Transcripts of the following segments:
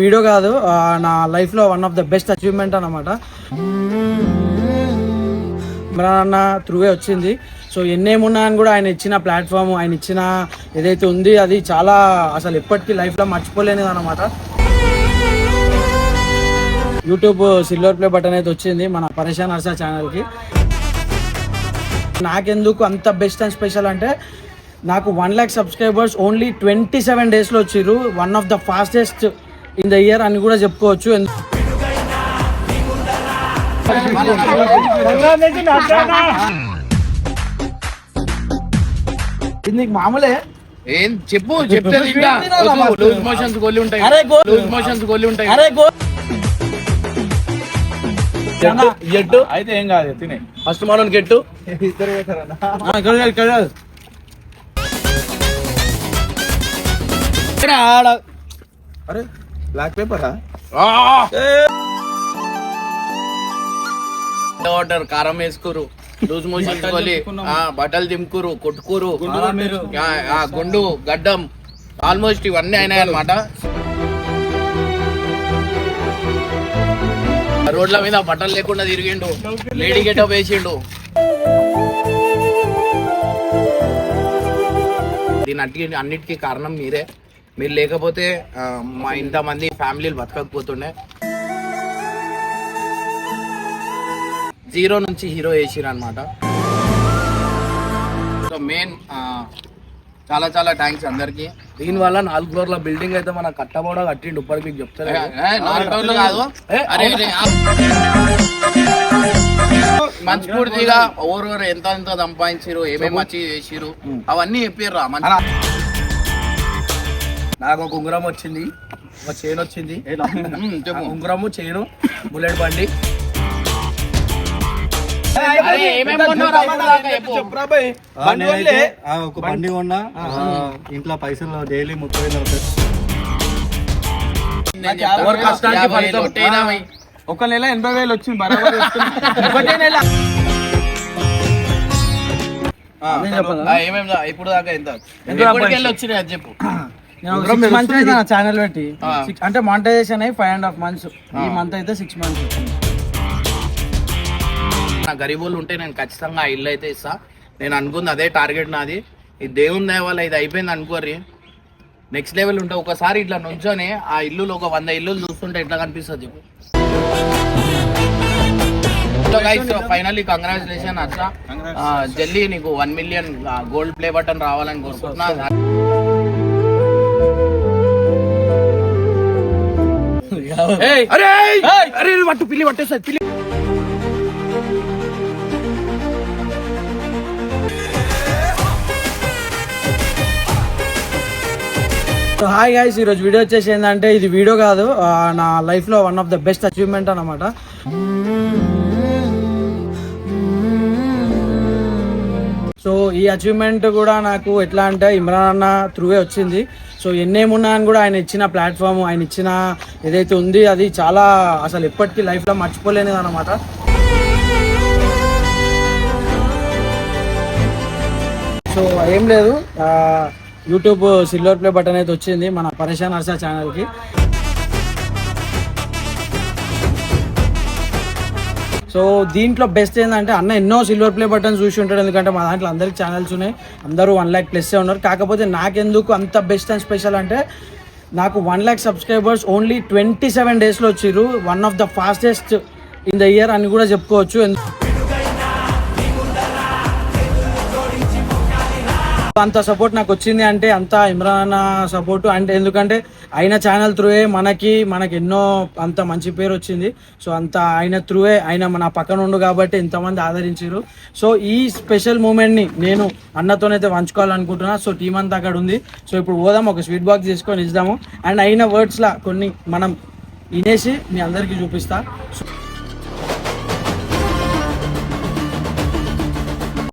Video కాదు, నా లైఫ్లో one of the best achievement అనమాట. ఇమ్రాన్ త్రూవే వచ్చింది. సో ఎన్నేమున్నా అని కూడా ఆయన ఇచ్చిన ప్లాట్ఫామ్, ఆయన ఇచ్చిన ఏదైతే ఉంది అది చాలా అసలు ఎప్పటికీ లైఫ్లో మర్చిపోలేనిది అనమాట. యూట్యూబ్ సిల్వర్ ప్లే బటన్ అయితే వచ్చింది మన పరేషాన్ హర్ష ఛానల్కి. నాకెందుకు అంత బెస్ట్ అండ్ స్పెషల్ అంటే, నాకు 1 lakh సబ్స్క్రైబర్స్ ఓన్లీ 27 daysలో వచ్చిర్రు. One of the fastest in the year అని కూడా చెప్పుకోవచ్చు. నీకు మామూలే ఏం చెప్పు, చెప్తే లూజ్ మోషన్స్ గోలి ఉంటాయి. గెట్టు అయితే ఏం కాదు, తినే ఫస్ట్ మనం గెట్టు అరే బ్లాక్ పేపరా వాటర్ కారం వేసుకురు, లూజ్ మోషన్స్ గోలి, బట్టలు దింపుకురు, కొట్టుకురు, గుండు గడ్డం ఆల్మోస్ట్ ఇవన్నీ అయినాయి అనమాట. రోడ్ల మీద బట్టలు లేకుండా తిరిగిండు, లేడీ గెటప్ వేసిండు. దీని అన్నిటికీ కారణం మీరే. మీరు లేకపోతే మా ఇంతమంది ఫ్యామిలీలు బతకకపోతుండే. 0 నుంచి హీరో వేసిరు అనమాట. సో మెయిన్ చాలా చాలా థ్యాంక్స్ అందరికి. దీని వల్ల 4 floorల బిల్డింగ్ అయితే మన కట్టబోడా కట్టిండు. ఇప్పటికి మీకు చెప్తారు కాదు, మనస్ఫూర్తిగా ఓవర్ ఎంత ఎంత సంపాదించారు, ఏమేమి వచ్చి చేసిరు అవన్నీ చెప్పారు. నాకు ఒక ఉంగరం వచ్చింది, ఒక చైన్ వచ్చింది. ఉంగరము, చైను, బుల్లెట్ బండి. ఒక బండి కొన్నా, ఇంట్లో పైసలు డైలీ 30,000. ఒక నెల 80,000 వచ్చింది బరాబర్. ఒకటే నెల ఇప్పుడు దాకా ఎంత వచ్చినాయి అది చెప్పు. 6 months అయితే నా ఛానల్ పెట్టి, అంటే మానిటైజేషన్ అయ్యి 5.5 months. ఈ మంత్ అయితే 6 months. నా గరీబులు ఉంటే నేను ఖచ్చితంగా ఆ ఇల్లు అయితే ఇస్తా. నేను అనుకుంది అదే టార్గెట్ నాది. ఈ దేవుని దయ వల్ల ఇది అయిపోయింది అనుకోరి, నెక్స్ట్ లెవెల్ ఉంటే ఒకసారి ఇట్లా నుంచొని ఆ ఇల్లు ఒక 100 ఇల్లు చూస్తుంటే ఎట్లా కనిపిస్తుంది. ఫైనల్లీ కంగ్రాచులేషన్ హర్ష, జల్దీ నీకు 1 million గోల్డ్ ప్లే బటన్ రావాలని కోరుకుంటున్నా. పిల్లి పట్టేస్తుంది పిల్లి. సో హాయ్ గైస్, ఈరోజు వీడియో వచ్చేసి ఏంటంటే, ఇది వీడియో కాదు, నా లైఫ్లో one of the best achievement అనమాట. సో ఈ అచీవ్మెంట్ కూడా నాకు ఎట్లా అంటే, ఇమ్రాన్ అన్న త్రూవే వచ్చింది. సో ఎన్నేమున్నా అని కూడా ఆయన ఇచ్చిన ప్లాట్ఫామ్, ఆయన ఇచ్చిన ఏదైతే ఉంది అది చాలా అసలు ఎప్పటికీ లైఫ్లో మర్చిపోలేనిది అనమాట. సో ఏం లేదు, యూట్యూబ్ సిల్వర్ ప్లే బటన్ అయితే వచ్చింది మన పరేషాన్ హర్ష ఛానల్కి. సో దీంట్లో బెస్ట్ ఏంటంటే, అన్న ఎన్నో సిల్వర్ ప్లే బటన్ చూసి ఉంటాడు. ఎందుకంటే మా దాంట్లో అందరికి ఛానల్స్ ఉన్నాయి, అందరూ 1 lakh ప్లస్ ఉన్నారు. కాకపోతే నాకెందుకు అంత బెస్ట్ అండ్ స్పెషల్ అంటే, నాకు 1 lakh సబ్స్క్రైబర్స్ ఓన్లీ 27 daysలో వచ్చిర్రు. One of the fastest in the year అని కూడా చెప్పుకోవచ్చు. అంత సపోర్ట్ నాకు వచ్చింది అంటే అంత ఇమ్రాన్ సపోర్ట్. అంటే ఎందుకంటే ఆయన ఛానల్ త్రూవే మనకి ఎన్నో అంత మంచి పేరు వచ్చింది. సో అంత ఆయన త్రూవే, ఆయన మన పక్కన ఉండు కాబట్టి ఇంతమంది ఆదరించారు. సో ఈ స్పెషల్ మూమెంట్ని నేను అన్నతోనైతే పంచుకోవాలనుకుంటున్నా. సో టీం అంతా అక్కడ ఉంది. సో ఇప్పుడు పోదాం, ఒక స్వీట్ బాక్స్ తీసుకొని ఇద్దాము. అండ్ అయిన వర్డ్స్లా కొన్ని మనం వినేసి మీ అందరికీ చూపిస్తా.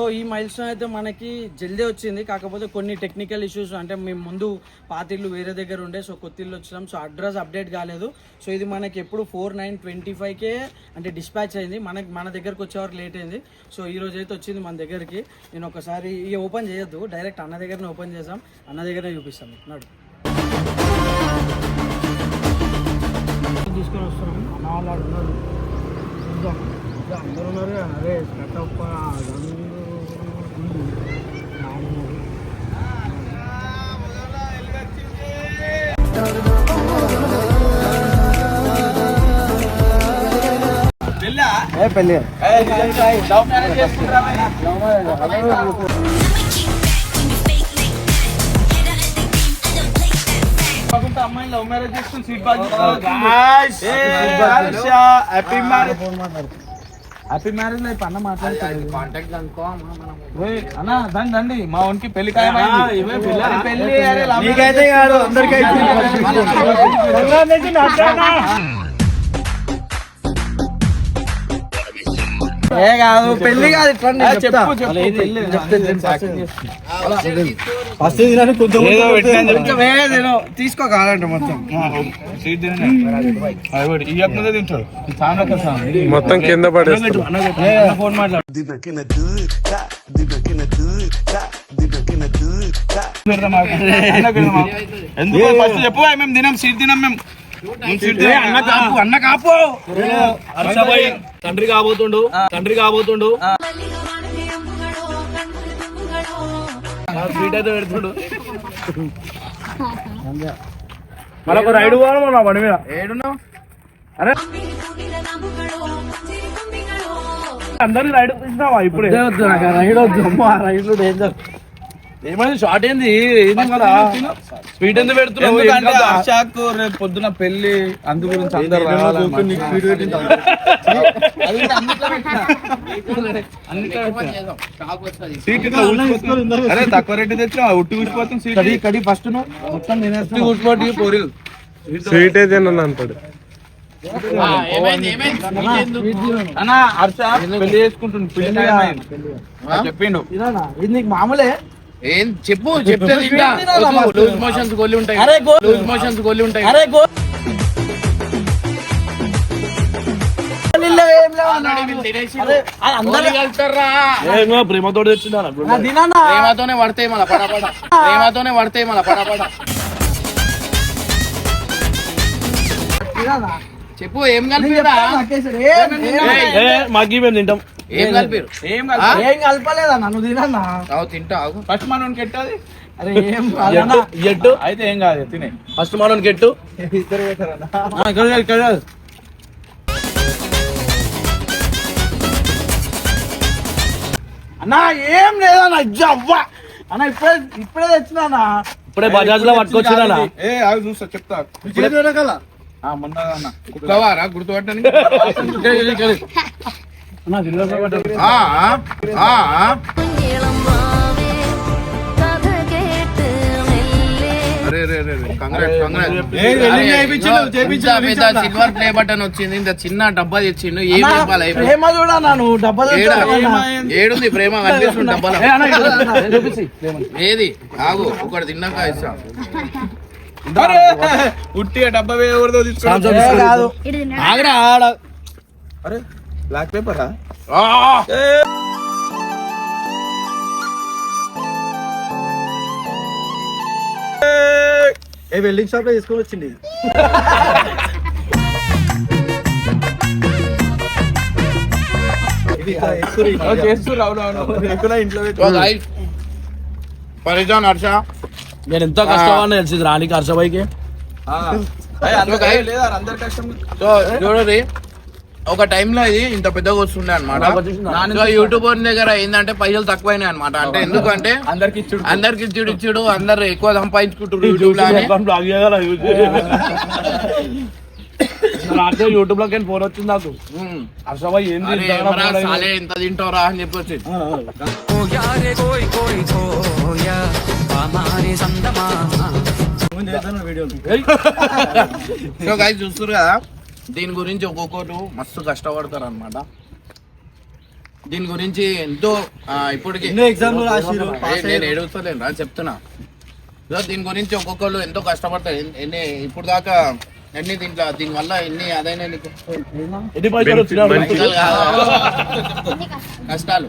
సో ఈ మైల్స్టోన్ అయితే మనకి జల్దీ వచ్చింది. కాకపోతే కొన్ని టెక్నికల్ ఇష్యూస్, అంటే మేము ముందు పాత ఇల్లు వేరే దగ్గర ఉండే, సో కొత్త ఇల్లు వచ్చినాం. సో అడ్రస్ అప్డేట్ కాలేదు. సో ఇది మనకి ఎప్పుడు 4/9/25కే అంటే డిస్పాచ్ అయింది. మన దగ్గరకు వచ్చేవరకు లేట్ అయింది. సో ఈ రోజు అయితే వచ్చింది మన దగ్గరికి. నేను ఒకసారి ఇక ఓపెన్ చేయొద్దు, డైరెక్ట్ అన్న దగ్గరనే ఓపెన్ చేసాం, అన్న దగ్గరనే చూపిస్తాం. నాడు మాట్లాడుతున్నారు అందరూ ఉన్నారు కదా, అదే కట్టప్ప పెళ్ళి అమ్మాయి లవ్ మ్యారేజ్ చేసుకుని సీట్ బాగా హ్యాపీ మ్యారేజ్ లైఫ్ అన్న మాట్లాడుతుంది కాంటాక్ట్ అనుకో అన్న దండి మా ఉనికి పెళ్లి ఖాయమైంది. పెళ్లి నీకైతే కాదు అందరికైతే ఏ కాదు పెళ్లి కాదు ఇట్లా నేను చెప్తా. తీసుకో కాదంట మొత్తం మొత్తం కింద పడేస్తాడు. ఫోన్ మాట్లాడు ఎందుకు ఫస్ట్ చెప్పు మేము తినాం సీట్ తినాం మేము అన్న కాపు హర్షభాయ్ తండ్రి కాబోతుండు సీట్ అయితే పెడుతుండు మరొక రైడ్ పోవాలి మన బండి మీద ఏడున్నావు అరే అందరికి రైడ్ ఇచ్చినావా ఇప్పుడే రైడ్ వద్దు అమ్మా రైడ్లు డేంజర్ ఏమైంది షార్ట్ ఏంది స్వీట్ ఎందుకు పెడుతున్నావు ఆశాకు రేపు పొద్దున పెళ్లి అందు గురించి అందరు అరే తక్కువ రేటు తెచ్చినా ఉట్టి కూర్చిపోతుంది సీట్ కడి ఫస్ట్ మొత్తం నేనే కూర్చోటి పోరీలు స్వీట్ అయితే అంటాడు. అన్న హర్ష పెళ్లి చేసుకుంటుంది పెళ్లి టైం అయింది. చెప్పిండు ఇది నీకు మామూలే ఏం చెప్పు చెప్తే లూజ్ మోషన్స్ గోలి ఉంటాయి అరే లూజ్ మోషన్స్ గోలి ఉంటాయి అరే ప్రేమతో తెచ్చిందా ప్రేమతోనే పడతాయి మళ్ళా పడపడ ప్రేమతోనే పడతాయి మళ్ళా పడపడ చెప్పు ఏం కలిపిరా మాకి మేము తింటాం ఏం కలిపిరు ఏం కలపలేదా నన్ను తినన్నా తింటా ఆగు. ఫస్ట్ మనం కెట్టది అరే ఏం ఎట్టు అయితే ఏం కాదు తినే ఫస్ట్ మనం కెట్టు అన్నా ఏం లేదన్నా అవ్వ అన్న ఇప్పుడే తెచ్చినా ఇప్పుడే బజాజ్ లో పట్టుకొచ్చినా ఏ ఆగు చూస్తా చెప్తా మొన్న కుక్కవారా గుర్తుపట్టని సిల్వర్ ప్లే బటన్ వచ్చింది ఇంత చిన్న డబ్బా తెచ్చిండు ఏం చెప్పాలి ప్రేమ చూడా నువ్వు డబ్బా ఏడుంది ప్రేమ కనిపిస్తుంది డబ్బాలో ఏది ఆగు ఒకటి తిన్నాక ఇస్తా ఉట్టిగా డబ్బా ఎవరిదో కాదు ఆగరా ఆడ అరే బ్లాక్ పేపరా ఏ వెల్డింగ్ షాప్ లో తీసుకొని వచ్చింది. పరిజాన్ హర్ష నేను ఎంతో కష్టపడి తెలిసింది రానికి హర్షభాయికి చూడండి ఒక టైంలో ఇది ఇంత పెద్దగా వస్తుండే అనమాట యూట్యూబర్ దగ్గర ఏంటంటే పైసలు తక్కువైనాయి అనమాట అంటే ఎందుకంటే అందరికి ఇచ్చుడు అందరు ఎక్కువ సంపాదించుకుంటారు యూట్యూబ్ లో యూట్యూబ్ లోకి ఫోన్ వచ్చింది నాకు హర్షభాయ్ సాలే ఎంత తింటారా అని చెప్పొచ్చు సో గైస్ చూస్తారు కదా దీని గురించి ఒక్కొక్కరు మస్తు కష్టపడతారు అనమాట దీని గురించి ఎంతో ఇప్పటికి నేను ఏడుస్తలేను రా చెప్తున్నా సో దీని గురించి ఒక్కొక్కరు ఎంతో కష్టపడతారు ఎన్ని ఇప్పుడు దాకా ఎన్ని దీని వల్ల ఎన్ని అదైనా కష్టాలు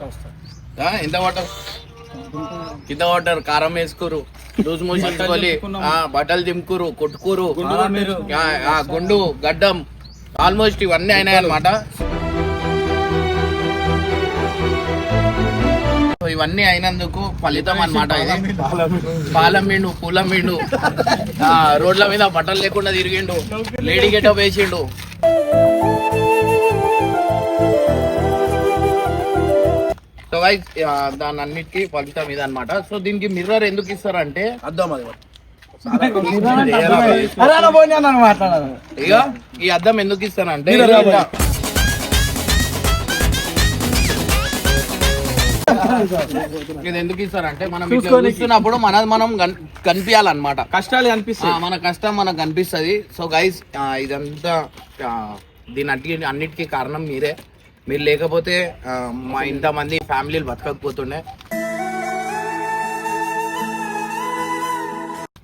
ఎంత పడతారు కింద పడ్డారు కారం వేసుకురు లూజ్ మోషన్ బట్టలు దింపుకురు కొట్టుకురు గుండు గడ్డం ఆల్మోస్ట్ ఇవన్నీ అయినాయి అనమాట. సో ఇవన్నీ అయినందుకు ఫలితం అనమాట ఇది. పాలమ్మిండు, పూలమ్మిండు, రోడ్ల మీద బట్టలు లేకుండా తిరిగిండు, లేడీ గెటప్ వేసిండు. సో గైస్ దాని అన్నిటికీ ఫలితం ఇది అనమాట. సో దీనికి మిర్రర్ ఎందుకు ఇస్తారంటే అద్దం అది ఇక ఈ అద్దం ఎందుకు ఇస్తానంటే ఇది ఎందుకు ఇస్తారంటే మనం చూస్తున్నప్పుడు మనం కనిపించాలన్నమాట. కష్టాలు కనిపిస్తాయి, మన కష్టం మనకు కనిపిస్తుంది. సో గైస్ ఇదంతా దీని అన్నిటికీ కారణం మీరే. మీరు లేకపోతే మా ఇంతమంది ఫ్యామిలీలు బతకకపోతుండే,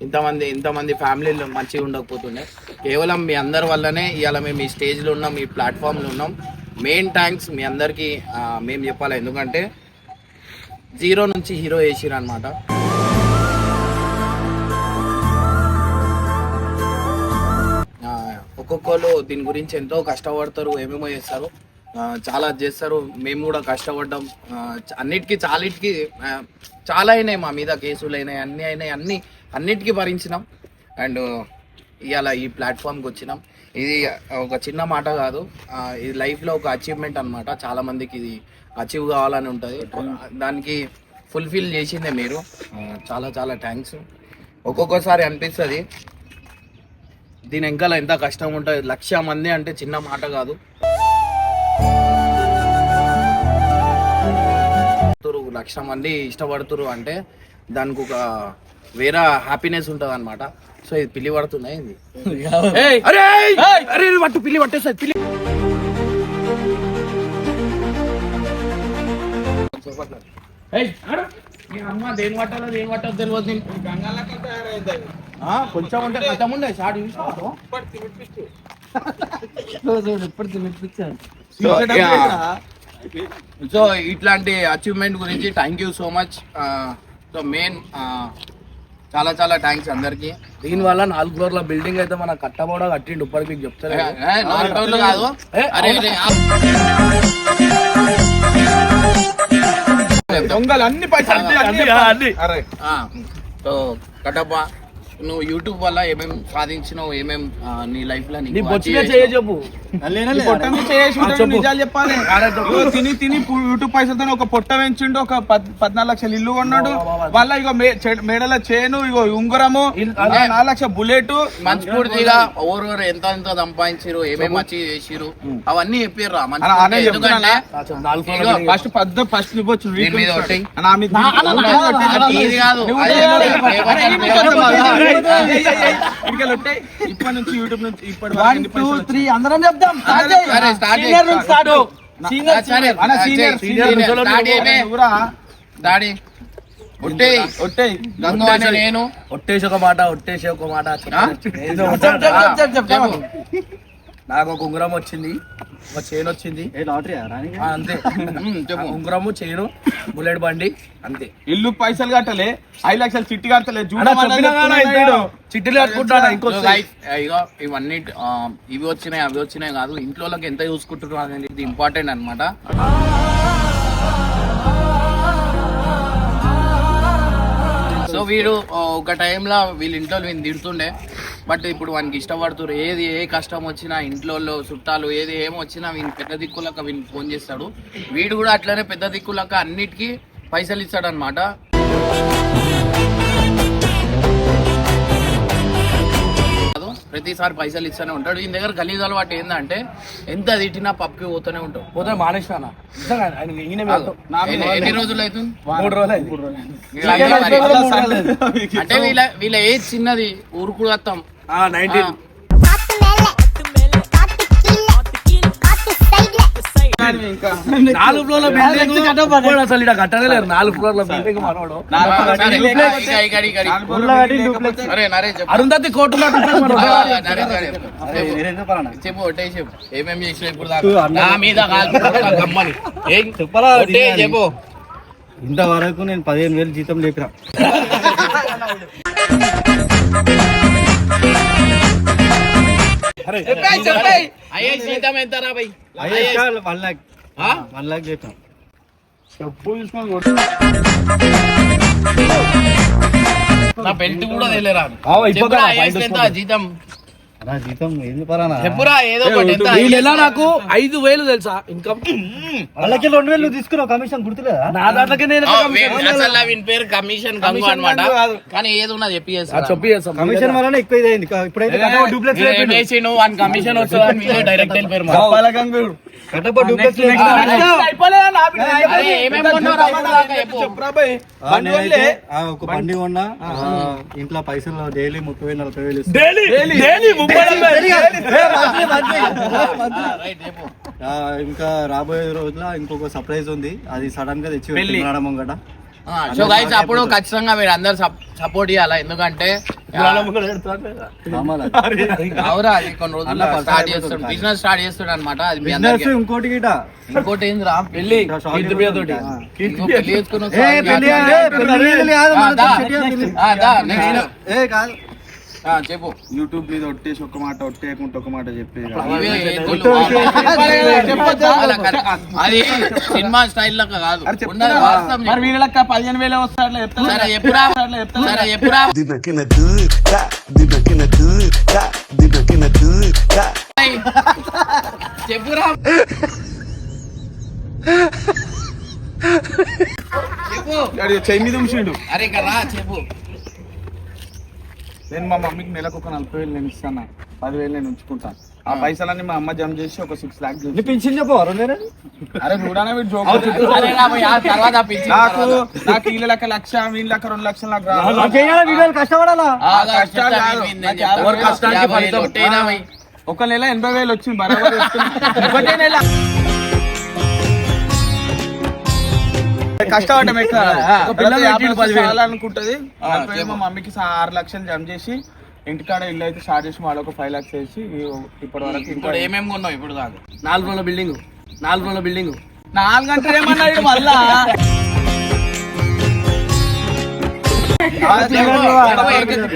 ఇంతమంది ఫ్యామిలీలు మంచిగా ఉండకపోతుండే. కేవలం మీ అందరి వల్లనే ఇవాళ మేము ఈ స్టేజ్లో ఉన్నాం, ఈ ప్లాట్ఫామ్లో ఉన్నాం. మెయిన్ థ్యాంక్స్ మీ అందరికీ మేము చెప్పాలి, ఎందుకంటే జీరో నుంచి హీరో చేసిరు అనమాట. ఒక్కొక్కరు దీని గురించి ఎంతో కష్టపడతారు, ఏమేమో చేస్తారు, చాలా చేస్తారు. మేము కూడా కష్టపడ్డాం. చాలిటికి చాలా అయినాయి, మా మీద కేసులు అయినాయి, అన్నిటికీ భరించినాం. అండ్ ఇవాళ ఈ ప్లాట్ఫామ్కి వచ్చినాం. ఇది ఒక చిన్న మాట కాదు, ఇది లైఫ్లో ఒక అచీవ్మెంట్ అనమాట. చాలా మందికి ఇది అచీవ్ కావాలని ఉంటుంది, దానికి ఫుల్ఫిల్ చేసిందే మీరు. చాలా చాలా థ్యాంక్స్. ఒక్కొక్కసారి అనిపిస్తుంది దీని వెనకాల ఎంత కష్టం ఉంటుంది. 1,00,000 మంది అంటే చిన్న మాట కాదు. 1,00,000 మంది ఇష్టపడుతురు అంటే దానికి ఒక వేరే హ్యాపీనెస్ ఉంటుంది అనమాట. సో ఇది పిల్లి పడుతుంది, ఇది పట్టు పిల్లి పట్టేస్తుంది. పిల్లి అమ్మ దేని పట్టాలో దేని పట్టాలో తెలియదు. కొంచెం ఉంటే కొంచెం ఉండే షార్ట్ సో ఇట్లాంటి అచీవ్మెంట్ గురించి thank you so much. So main చాలా చాలా థ్యాంక్స్ అందరికి. దీనివల్ల 4 ఫ్లోర్ల బిల్డింగ్ అయితే మన కట్టబోడా కట్టిండు, ఇప్పటికి మీకు చెప్తారు. 4 ఫ్లోర్లు కాదు, దొంగలు అన్ని పైసలు సో కట్టప్ప, నువ్వు యూట్యూబ్ వల్ల ఏమేం సాధించినావు, ఏమేం నీ లైఫ్ లో నిజాలు చెప్పాలి. తిని యూట్యూబ్ పైసలతో ఒక పొట్ట పెంచిండు, ఒక 14 లక్షలు ఇల్లు కొన్నాడు. వాళ్ళ ఇగో మేడల చేను, ఇగో ఉంగరము, 4 లక్షల బుల్లెట్. మనస్ఫూర్తిగా ఓవర్ ఎంత సంపాదించారు, ఏమేమి అచీవ్ చేసిరు అవన్నీ చెప్పారు. ఎందుకంటే ఫస్ట్ ఇవ్వచ్చు ఇప్పటి నుంచి యూట్యూబ్ నుంచి ఇప్పటి 1 2 3 అందరం చెప్తాం. నేను ఒట్టేసి ఒక మాట నాకు ఒక ఉంగరం వచ్చింది, ఒక చైన్ వచ్చింది, అంతే. ఉంగరము, చైను, బుల్లెట్ బండి, అంతే. ఇల్లు పైసలు కట్టలే, 5 లక్షలు చిట్టి కట్టలే, చిట్టీలు కట్టుకుంటాను. ఇంకో ఇగో ఇవన్నీ ఇవి వచ్చినాయి అవి వచ్చినాయి కాదు, ఇంట్లో ఎంత చూసుకుంటున్నారు అనేది ఇంపార్టెంట్ అనమాట. సో వీడు ఒక టైంలో వీళ్ళ ఇంట్లో వీళ్ళు తిడుతుండే, బట్ ఇప్పుడు వానికి ఇష్టపడుతున్నారు. ఏ కష్టం వచ్చినా ఇంట్లో చుట్టాలు ఏమొచ్చినా వీని పెద్ద దిక్కులక వీని ఫోన్ చేస్తాడు. వీడు కూడా అట్లనే పెద్ద దిక్కులక అన్నిటికీ పైసలు ఇస్తాడు అనమాట. ప్రతిసారి పైసలు ఇస్తూనే ఉంటాడు. ఈయన దగ్గర గలీజ్ అలవాటు ఏంటంటే ఎంత తిట్టినా పప్పుకి పోతూనే ఉంటావు. పోతే మానేసినా ఎన్ని రోజులు అవుతుంది? 3 రోజులు. అంటే వీళ్ళ ఏజ్ చిన్నది, ఊరుకుడు వస్తాం 19. నాలుగు ఫ్లోర్ల బిల్డింగ్ అసలు ఇక్కడ కట్టలేరు. 4 ఫ్లోర్ల బిల్డింగ్ మనోడు. అరుంధతి కోర్టు చెప్పు చెప్పు ఏమేమి చేసినా ఇప్పుడు నా మీద చెప్పు. ఇంతవరకు నేను 15,000 జీతం లేపినా. అయ్యే జీతం ఎంత రా భయ్? 1 lakh. ఆ? 1 lakh జీతం. చెప్పు తీసుకొని కొట్టు. నా బెల్ట్ కూడా తెలియరా చెప్పురా అయ్యేసి ఎంత జీతం అన్నా జీతం ఏంది పరానా? చెప్పురా ఏదో ఒకటి ఎంత ఈ నెల నాకు 5,000 తెలుసా ఇన్కమ్. వాళ్ళకి 2,000 నువ్వు తీసుకున్నావు కమిషన్ గుర్తులేదా? నా దాంట్లోకే నేను అసలు వీని పేరు కమిషన్ గంగు అన్నమాట కానీ ఏదో ఉన్నా చెప్పి కమిషన్ వల్లనే ఎక్కువ ఇదైంది. ఇప్పుడైతే డూప్లెక్స్ వేసిండు వన్ కమిషన్ వస్తుందని మీరే డైరెక్ట్ వెళ్ళిపోయారు మరి. కట్టప్ప డూప్లెక్స్ అరే ఏమేమి కొన్నావురా అప్పుడు దాకా చెప్పు. చెప్పురా భయ్. బండి కొనలే. ఒక బండి కొన్నా, ఇంట్లో పైసలు డైలీ 30,000 40,000 రైట్ చెప్పు. ఇంకా రాబోయే రోజుల ఇంకొక సర్ప్రైజ్ ఉంది, అది సడన్ గా తెచ్చి పెట్టినాడు ముంగట. సో గైస్ అప్పుడు ఖచ్చితంగా మీరు అందరు సపోర్ట్ చేయాలా ఎందుకంటే అవురా అది కొన్ని రోజుల్లో స్టార్ట్ చేస్తాడు బిజినెస్ స్టార్ట్ చేస్తాడు అనమాట అది మీ అందరికీ ఇంకోటి గిట ఇంకోటి ఏందిరా పెళ్లి పెళ్లి చేసుకుని చెప్పు యూట్యూబ్ మీద ఒట్టేసి ఒక మాట ఒట్టేయకుండా ఒక మాట చెప్పి ఇవే అది సినిమా స్టైల్ లెక్క కాదు ఉన్నది వాస్తవం చెప్పు. మరి వీళ్ళకి 15,000 వస్తాయి అట్లా చెప్తా. సరే ఎప్పుడా సరే ఎప్పుడా చెప్పురా చెప్పు చెయ్యి మీద ఉంచిండు. అరే ఇక్కడ రా చెప్పు నేను మా మమ్మీకి నెలకు ఒక 40,000 నేను ఇస్తాను, 10,000 నేను ఉంచుకుంటాను. ఆ పైసలన్నీ మా అమ్మ జమ చేసి ఒక 6 lakhs చేసి పింఛన్ చెప్పవారు అరే చూడనా వీడు జోక్ అరే రా భయ్, ఆ తర్వాత పిలిచి నాకు వీళ్ళ లెక్క 1,00,000 వీళ్ళ లెక్క 2 లక్షలు నాకు రాదు. వీడియోలు కష్టపడాలా? కష్టాలు కాదు. ఎవరి కష్టానికి ఫలితం ఒట్టేనా భయ్? ఒక నెల 80,000 వచ్చింది బరాబర్ ఒకటే నెల కష్టపడ్డం అనుకుంటది. మా మమ్మీకి 6 లక్షలు జమ చేసి ఇంటికాడ ఇల్లు అయితే స్టార్ట్ చేసి వాళ్ళు ఒక 5 lakhs వేసి ఇప్పటి వరకు ఇప్పుడు ఏమేమి కొన్నావు ఇప్పుడు దాకా 4 రోజుల బిల్డింగ్ 4 గంటలు ఏమన్నాడు మళ్ళా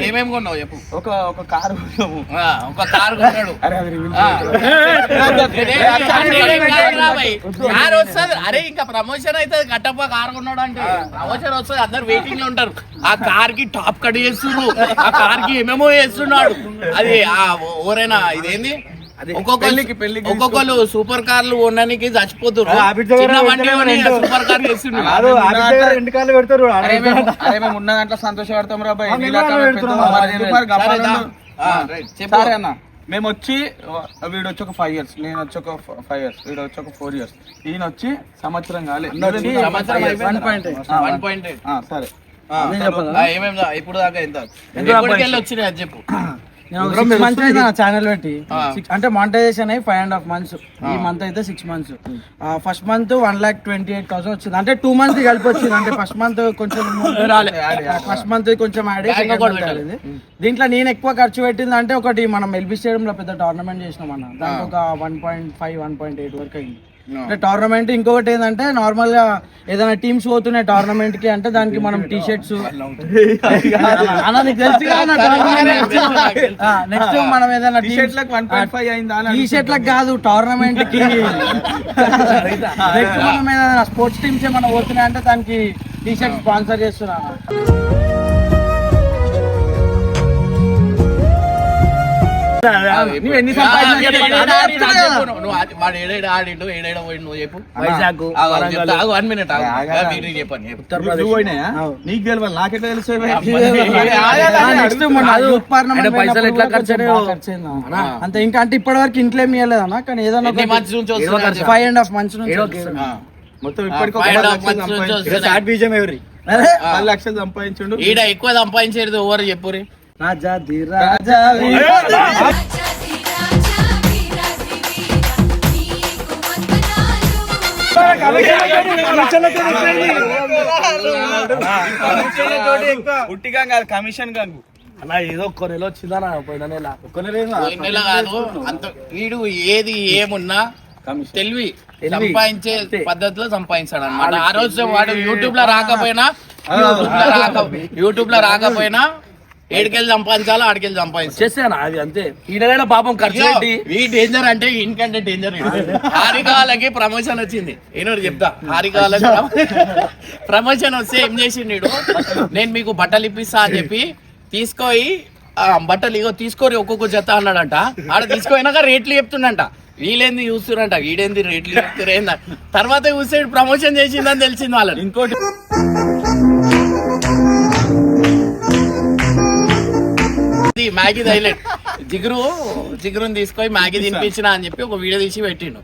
ఏమేమి కొన్నావు చెప్పు. ఒక కారు ఒక కారు కొన్నాడు. అరే అది కారు వస్తుంది. అరే ఇంకా ప్రమోషన్ అయితే కట్టప్ప కారు కొన్నాడు అంటే ప్రమోషన్ వస్తుంది, అందరు వెయిటింగ్ లో ఉంటారు. ఆ కార్ కి టాప్ కట్ చేస్తున్నాడు, ఆ కార్ కి ఏమేమో చేస్తున్నాడు. అది ఓరేనా ఇదేంది ఒక్కొక్కరు సూపర్ కార్లు కొనడానికి చచ్చిపోతున్నారు. చిన్న బండి కొని సూపర్ కార్ చేస్తున్నారు. అరే మేము ఉన్న దాంట్లో సంతోషపడతాం రా బాయ్. సరే అన్న మేము వచ్చి వీడు వచ్చి ఒక 5 years, నేను వచ్చి ఒక 5 years, వీడు వచ్చి ఒక 4 years, ఈయన వచ్చి సంవత్సరం కాలే. సరే ఏమేమి ఇప్పుడు దాకా ఎంత ఎప్పటికెళ్ళి వచ్చినాయి అది చెప్పు. 6 months అయితే నా ఛానల్ పెట్టి అంటే మానిటైజేషన్ అయ్యి 5.5 months. ఈ మంత్ అయితే 6 months. ఫస్ట్ మంత్ 1,28,000 వచ్చింది. అంటే 2 months కలిపి వచ్చింది. అంటే ఫస్ట్ మంత్ కొంచెం ఫస్ట్ మంత్ కొంచెం యాడ్. దీంట్లో నేను ఎక్కువ ఖర్చు పెట్టింది అంటే ఒకటి మనం ఎల్బీ స్టేడియం లో పెద్ద టోర్నమెంట్ చేసినాం అన్న, దానికి ఒక 1.5 1.8 వరకు అయింది. అంటే టోర్నమెంట్ ఇంకొకటి ఏంటంటే నార్మల్ గా ఏదైనా టీమ్స్ పోతున్నాయి టోర్నమెంట్ కి అంటే దానికి మనం టీ షర్ట్స్ నెక్స్ట్ మనం ఏదైనా టీ షర్ట్లకు కాదు టోర్నమెంట్ కి నెక్స్ట్ మనం ఏదైనా స్పోర్ట్స్ టీమ్స్ ఏమైనా పోతున్నాయి అంటే దానికి టీ షర్ట్ స్పాన్సర్ చేస్తున్నాను. నీకు గెలవాలి నాకెట్లా తెలుసు? పైసలు ఎట్లా ఖర్చు అంతే. ఇంకా అంటే ఇప్పటి వరకు ఇంట్లో ఏమి ఇవ్వలేదు అన్న, కానీ ఏదైనా 5.5 months నుంచి మొత్తం ఇప్పటికీ 10 లక్షలు సంపాదించండు. ఈడ ఎక్కువ సంపాదించేది ఎవరు చెప్పురి? రాజాది రాజా ఉట్టిగా కాదు కమిషన్ గంగు అలా ఏదో ఒక్క నెల వచ్చిందా పోయిన నెల కాదు అంత వీడు ఏది ఏమున్నా తెలివి సంపాదించే పద్ధతిలో సంపాదించాడు అన్నమాట. ఆ రోజు వాడు యూట్యూబ్ లో రాకపోయినా ఏడికెళ్ళి సంపాదించాలో ఆడికెళ్ళి సంపాదించాలి. చేస్తాను అది అంతే. ఈడైనా పాపం ఖర్చు పెట్టి ఈ డేంజర్ అంటే ఇంకంటే డేంజర్. హారిక వాళ్ళకి ప్రమోషన్ వచ్చింది. ఏనో చెప్తా. హారిక వాళ్ళకి ప్రమోషన్ వస్తే ఏం చేసిండు వీడు, నేను మీకు బట్టలు ఇప్పిస్తా అని చెప్పి తీసుకోయి బట్టలు ఇగో తీసుకోరి ఒక్కొక్క జత అన్నాడంట. ఆడ తీసుకోయినాక రేట్లు చెప్తుండంట. వీళ్ళేంది చూస్తురంట, వీడేంది రేట్లు చెప్తురేంద. తర్వాత చూస్తే ప్రమోషన్ చేసిందని తెలిసింది వాళ్ళని. ఇంకోటి మ్యాగీ హైలైట్ జిగురుని తీసుకొని మ్యాగీ తినిపించిన అని చెప్పి ఒక వీడియో తీసి పెట్టిండు.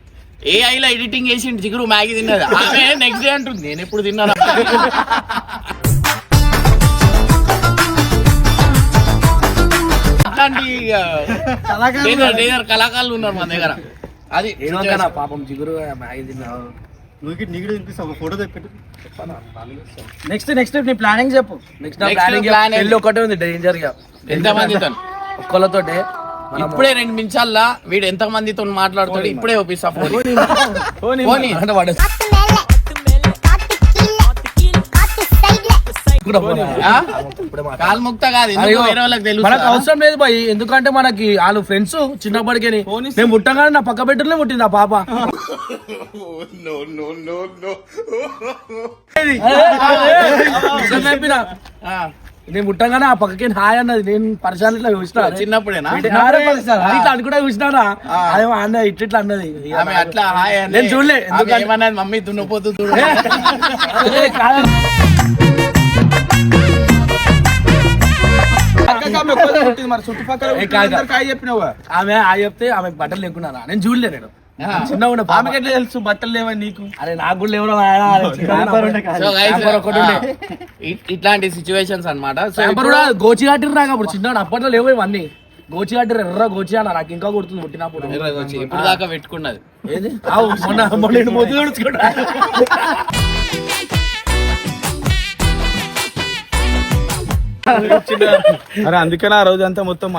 ఏఐలో ఎడిటింగ్ చేసిండు. జిగురు మ్యాగీ తిన్నది. ఆమె నెక్స్ట్ డే అంటుంది నేను ఎప్పుడు తిన్నాను. అట్లాంటి కళాకారులు ఉన్నారు మన దగ్గర. అది పాపం జిగురు మ్యాగీ తిన్నావు. నీకు తినిపిస్తా, ఒక ఫోటో తెప్పెట్టు. నెక్స్ట్ నీ ప్లానింగ్ చెప్పు. నెక్స్ట్ ప్లాన్ పెళ్లి ఒకటే ఉంది డేంజర్ గా. ఎంత మందితో ఒక్కళ్ళతోటే ఇప్పుడే 2 నిమిషాల్లో వీడు ఎంత మందితో మాట్లాడుతాడు ఇప్పుడే ఒప్పిస్తా. ఫోన్ అంటే వాడు కాలు ముక్త కాదు, ఎందుకు వేరే వాళ్ళకి తెలుసు. మనకు అవసరం లేదు బాయ్, ఎందుకంటే మనకి వాళ్ళు ఫ్రెండ్స్ చిన్నప్పటికే. నేను పుట్టగానే నా పక్క బెడ్రూమ్లో పుట్టింది ఆ పాప. నేను పుట్టగానే ఆ పక్కకి హాయ్ అన్నది. నేను పరిశాల ఇట్లా చూసిన చిన్నప్పుడేనా ఇట్లా అనుకుంటా చూసినానా, అదేమో అన్న ఇట్లా అన్నది. ఆమె అట్లా హాయ్ నేను చూడలే. ఏమన్నది మమ్మీ దున్నపోతూ చూడు. మరి చుట్టుపక్కల చెప్పినావు. ఆమె ఆ చెప్తే ఆమె బట్టలు లేకున్నారా, నేను చూడలే. నేను చిన్న ఆమెకి ఎట్లా తెలుసు బట్టలు లేవని నీకు? అరే నాకు కూడా లేవడం. So guys, ఇట్లాంటి సిచ్యువేషన్స్ అన్నమాట. సో గోచి కట్టిరు నాకు అప్పుడు చిన్నవాడు. అప్పట్లో లేవు ఇవన్నీ. గోచి కట్టిరు, ఎర్ర గోచి అన్న. నాకు ఇంకా గుర్తుంది పుట్టినప్పుడు. ఇప్పుడు దాకా పెట్టుకున్నది ఏది మొన్న మొద్దు తుడుచుకుంటా. అరే అందుకని ఆ రోజు అంతా మొత్తం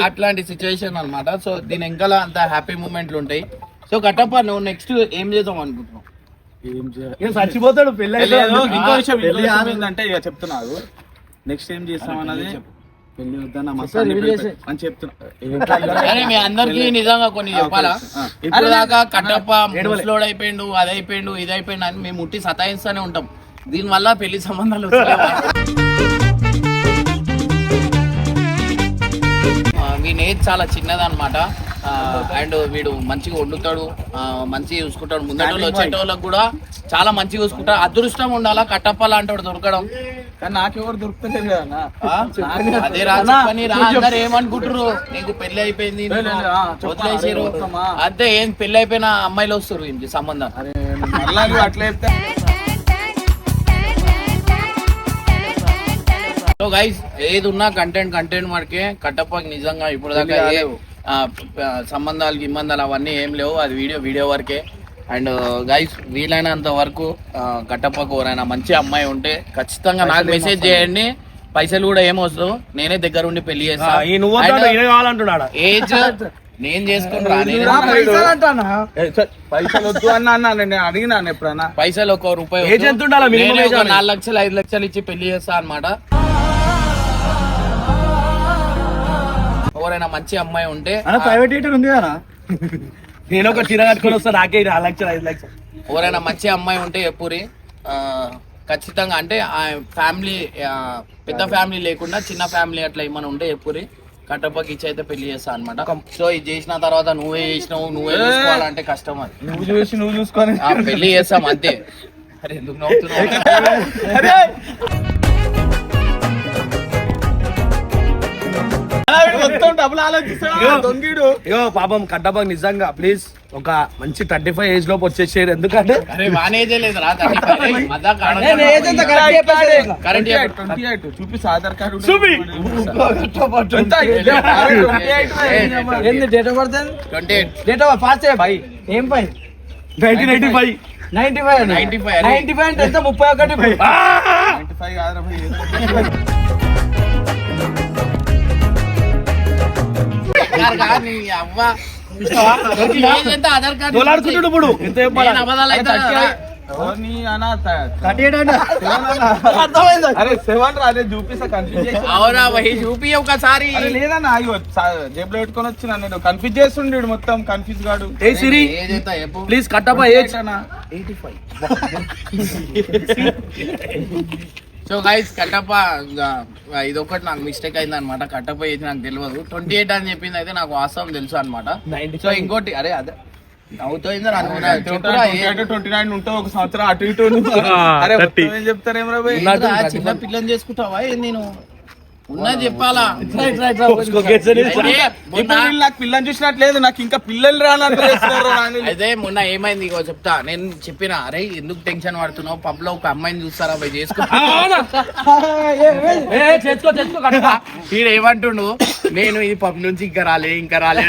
అట్లాంటి సిచ్యువేషన్ అన్నమాట. సో దీని వెనకాల అంత హ్యాపీ మూమెంట్లు ఉంటాయి. సో కట్టప్ప నువ్వు నెక్స్ట్ ఏం చేద్దాం అనుకుంటున్నావు? చచ్చిపోతాడు పెళ్ళి. ఇంకో విషయం ఏంటంటే ఇక చెప్తున్నాడు నెక్స్ట్ ఏం చేస్తాం అన్నది పెళ్లి వద్దన్న అని చెప్తున్నా. అరే మీ అందరికి నిజంగా కొన్ని చెప్పాలా, ఇప్పుడు దాకా కట్టప్ప ముసలోడు అయిపోయిండు, అది అయిపోయిండు, ఇది అయిపోయిండు అని మేము ముట్టి సతాయిస్తూనే ఉంటాం. దీని వల్ల పెళ్లి సంబంధాలు వీని ఏజ్ చాలా చిన్నదన్నమాట. అండ్ వీడు మంచిగా వండుతాడు, మంచిగా చూసుకుంటాడు. ముందటోళ్ళు వచ్చేటోళ్ళకి కూడా చాలా మంచిగా చూసుకుంటాడు. అదృష్టం ఉండాలా కట్టప్ప లాంటి వాడు దొరకడం. కానీ నాకెవరు దొరుకుతలేదు కదా. అదే రాజప్పని అందరు ఏమనుకుంటారు, నీకు పెళ్లి అయిపోయింది వదిలేసారు అంతే. ఏం పెళ్లి అయిపోయిన అమ్మాయిలు వస్తారు ఇంటి సంబంధం. అట్లా చెప్తే సో గైస్ ఏది ఉన్నా కంటెంట్ మనకే. కట్టప్పకి నిజంగా ఇప్పుడు దాకా ఏ సంబంధాలు గిమ్బంధాలు అవన్నీ ఏం లేవు. అది వీడియో వరకే. అండ్ గైస్ వీలైనంత వరకు కట్టప్పకు ఎవరైనా మంచి అమ్మాయి ఉంటే ఖచ్చితంగా నాకు మెసేజ్ చేయండి. పైసలు కూడా ఏమొస్తు, నేనే దగ్గర ఉండి పెళ్లి చేస్తా. ఏజ్ నేను చేసుకుంటా. పైసలు వద్దు అన్నా నేను అడిగినాను ఎప్పుడన్నా. పైసలు ₹1 4 లక్షలు 5 లక్షలు ఇచ్చి పెళ్లి చేస్తా అన్నమాట. ఎవరైనా మంచి అమ్మాయి ఉంటే ప్రైవేట్ థియేటర్ ఉంది కదా, నేను ఒక చీర కట్టుకొని వస్తా. నాకే 4 లక్షలు 5 లక్షలు. ఎవరైనా మంచి అమ్మాయి ఉంటే ఎప్పురి ఖచ్చితంగా. అంటే ఆ ఫ్యామిలీ పెద్ద ఫ్యామిలీ లేకుండా చిన్న ఫ్యామిలీ అట్లా ఏమైనా ఉంటే ఎప్పురి కట్టప్పకి ఇచ్చి అయితే పెళ్లి చేస్తా అనమాట. సో ఇది చేసిన తర్వాత నువ్వే చేసినావు నువ్వే చూసుకోవాలంటే కష్టం. అది నువ్వు చూసి నువ్వు చూసుకొని పెళ్లి చేస్తాం అంతే. అరే ఎందుకు నవ్వుతున్నావు? డబ్బులు ఆలోచిస్తాడు. పాపం కట్టప్ప నిజంగా ప్లీజ్ ఒక మంచి 35 ఏజ్ లోపు వచ్చేసారు. ఎందుకంటే అరే వానేజే లేదు రా. చూపి Aadhaar card date of birth 28 date of pass భాయ్. ఏం పై 1995 95 అంటే ఎంత 31 95 కాదు. ఆధార్ కార్డు ఇప్పుడు ఎంత నీ అన్న అరే 7 రా, అదే చూపిస్తా కన్ఫ్యూజ్ చేసి అవునా భయ్ చూపి ఒకసారి. అరే లేదన్నా అయ్యో జేబులో పెట్టుకొని వచ్చిన నేను కన్ఫ్యూజ్ చేస్తుండే మొత్తం కన్ఫ్యూజ్ గాడు. ఏ సిరి ఏదైతే చెప్పు. Please Kattappa age so guys Kattappa ఇదొకటి నాకు మిస్టేక్ అయింది అనమాట. కట్టప్ప ఏది నాకు తెలియదు. 28 అని చెప్పింది అయితే నాకు వాస్తవం తెలుసు అనమాట. సో ఇంకోటి అరే అదే అవుతుందని అనుకున్నా. చెప్పురా, 29 ఉంటావు ఒక సంవత్సరం అటు ఇటు. అరే ఏం చెప్తారేం రా భయ్? ఏంట్రా, చిన్న పిల్లని చేసుకుంటావా నేను ఉన్నది చెప్పాలా. ఇప్పుడు వీళ్ళు నాకు పిల్లని చూసినట్లేదు, నాకు ఇంకా పిల్లలు రానంత అయితే మొన్న ఏమైంది ఇగో చెప్తా. నేను చెప్పిన అరే ఎందుకు టెన్షన్ పడుతున్నావు, పబ్ లో ఒక అమ్మాయిని చూస్తారా పోయి చేసుకో. వీడు ఏమంటుండు, నేను ఈ పబ్ నుంచి ఇంకా రాలే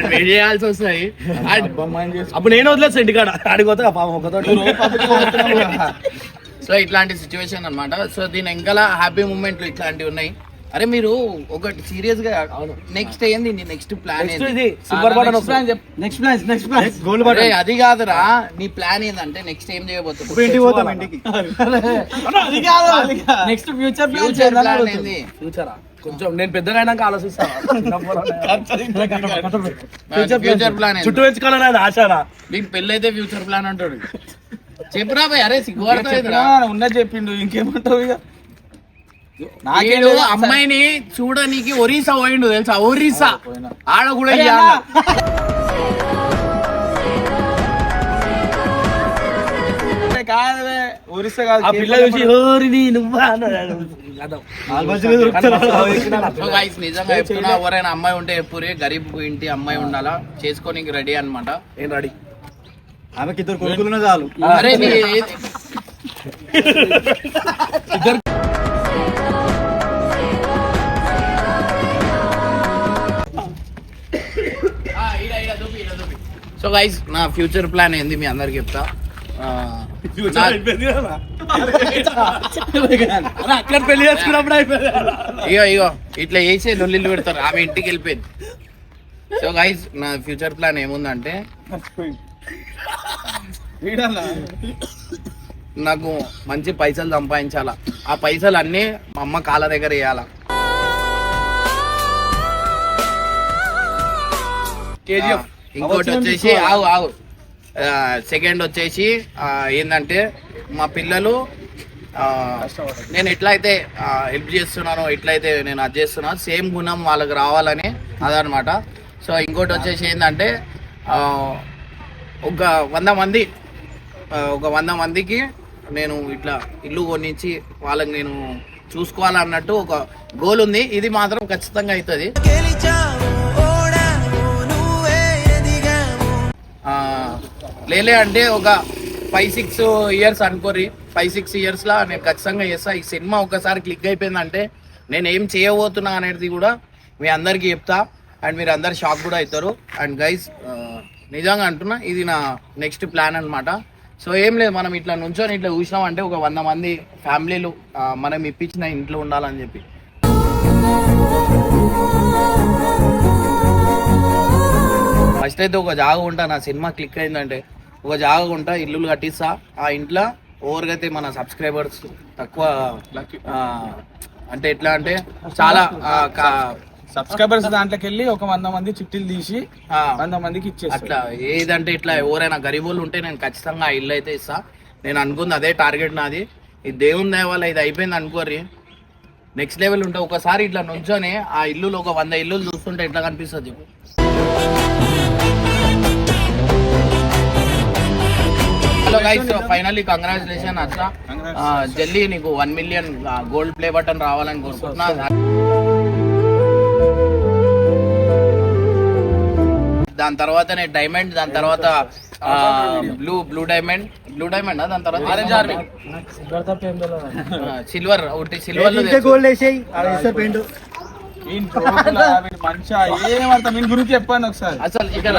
అని వెయిట్ చేయాల్సి వస్తాయి. అప్పుడు నేను వదిలేసి ఇంటికాడ ఆడిపోతా పాపం ఒకతో. సో ఇట్లాంటి సిచ్యువేషన్ అన్నమాట. సో దీని ఇంకా హ్యాపీ మూమెంట్లు ఇట్లాంటివి ఉన్నాయి. అరే మీరు ఒకటి సీరియస్ గా నెక్స్ట్ ఏంది నెక్స్ట్ ప్లాన్ అది కాదురా, నీ ప్లాన్ ఏంటంటే నెక్స్ట్ ఏం చేయబోతున్నావు? నెక్స్ట్ ఫ్యూచర్ ప్లాన్ ఏంది? ఫ్యూచరా కొంచెం నేను పెద్దగా అయినాక ఆలోచిస్తాను. ఫ్యూచర్ ప్లాన్ చుట్టూ పెంచుకోవాలని ఆశరా. నీకు పెళ్ళి అయితే ఫ్యూచర్ ప్లాన్ అంటాడు. చెప్పురా భయ్, అరే సిగ్గుపడతా ఉన్నది చెప్పిండు, ఇంకేమంటావు ఇక? నాకేదో అమ్మాయిని చూడడానికి ఒరిస్సా పోయిండు తెలుసా, ఒరిస్సా ఆడ కూడా కాదే ఒరిస్సా కాదు. ఆ పిల్ల చూసి ఓరిని నువ్వా అన్నాడు. నిజంగా చెప్తున్నా, ఎవరైనా అమ్మాయి ఉంటే ఎప్పుడే గరీబ్ ఇంటి అమ్మాయి ఉండాలా, చేసుకోనికి రెడీ అన్నమాట. నేను రెడీ. ఆమెకి 2 కొడుకులు చాలు. అరే సో గైస్ నా ఫ్యూచర్ ప్లాన్ ఏంది మీ అందరికి చెప్తా. అక్కడ పెళ్లి చేసుకున్నప్పుడు అయిపోయింది. ఇగో ఇట్లా వేసే లొల్లిళ్ళు పెడతారు, ఆమె ఇంటికి వెళ్ళిపోయింది. సో గైస్ నా ఫ్యూచర్ ప్లాన్ ఏముందంటే, నాకు మంచి పైసలు సంపాదించాలా. ఆ పైసలు అన్నీ మా అమ్మ కాళ్ళ దగ్గర వేయాలా. ఇంకోటి వచ్చేసి ఆగు సెకండ్ వచ్చేసి ఏంటంటే మా పిల్లలు నేను ఎట్లయితే హెల్ప్ చేస్తున్నానో, ఎట్లయితే నేను అది చేస్తున్నానో సేమ్ గుణం వాళ్ళకి రావాలని అదనమాట. సో ఇంకోటి వచ్చేసి ఏంటంటే ఒక 100 మందికి నేను ఇట్లా ఇల్లు కొనిచ్చి వాళ్ళకి నేను చూసుకోవాలన్నట్టు ఒక గోల్ ఉంది. ఇది మాత్రం ఖచ్చితంగా అవుతుంది. లేలే అంటే ఒక 5-6 ఇయర్స్ అనుకోరి. 5-6 ఇయర్స్లో నేను ఖచ్చితంగా చేస్తా. ఈ సినిమా ఒకసారి క్లిక్ అయిపోయిందంటే నేను ఏం చేయబోతున్నా అనేది కూడా మీ అందరికీ చెప్తా. అండ్ మీరు అందరు షాక్ కూడా అవుతారు. అండ్ గైస్ నిజంగా అంటున్నా, ఇది నా నెక్స్ట్ ప్లాన్ అనమాట. సో ఏం లేదు, మనం ఇట్లా నుంచొని ఇట్లా చూసినామంటే ఒక 100 మంది ఫ్యామిలీలు మనం ఇప్పించిన ఇంట్లో ఉండాలని చెప్పి. ఫస్ట్ అయితే ఒక జాగా ఉంటా, నా సినిమా క్లిక్ అయిందంటే ఒక జాగా ఉంటా, ఇల్లులు కట్టిస్తా. ఆ ఇంట్లో ఓవర్గైతే మన సబ్స్క్రైబర్స్ తక్కువ, అంటే ఎట్లా అంటే చాలా సబ్స్క్రైబర్స్ దాంట్లోకి వెళ్ళి ఒక 100 మంది చిట్టీలు తీసి 100 మందికి ఇచ్చేసి అట్లా. ఏదంటే ఇట్లా ఎవరైనా గరీబోళ్ళు ఉంటే నేను ఖచ్చితంగా ఆ ఇల్లు అయితే ఇస్తా. నేను అనుకుంది అదే టార్గెట్ నాది. ఈ దేవుని దయ వల్ల ఇది అయిపోయింది అనుకోరి, నెక్స్ట్ లెవెల్ ఉంటే ఒకసారి ఇట్లా నుంచొని ఆ ఇల్లులో ఒక 100 ఇల్లులు చూస్తుంటే ఎట్లా కనిపిస్తుంది చెప్పు. హలో గైస్, ఫైనల్లీ కంగ్రాచులేషన్ అచ్చా. జల్దీ నీకు 1 మిలియన్ గోల్డ్ ప్లే బటన్ రావాలని కోరుకుంటున్నా. దాని తర్వాత నేను డైమండ్, దాని తర్వాత బ్లూ డైమండ్ దాని తర్వాత సిల్వర్, ఒకటి సిల్వర్ మంచిగా ఏమంతా మీ గురించి చెప్పాను ఒకసారి. అసలు ఇక్కడ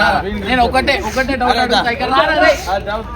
నేను ఒకటే డౌట్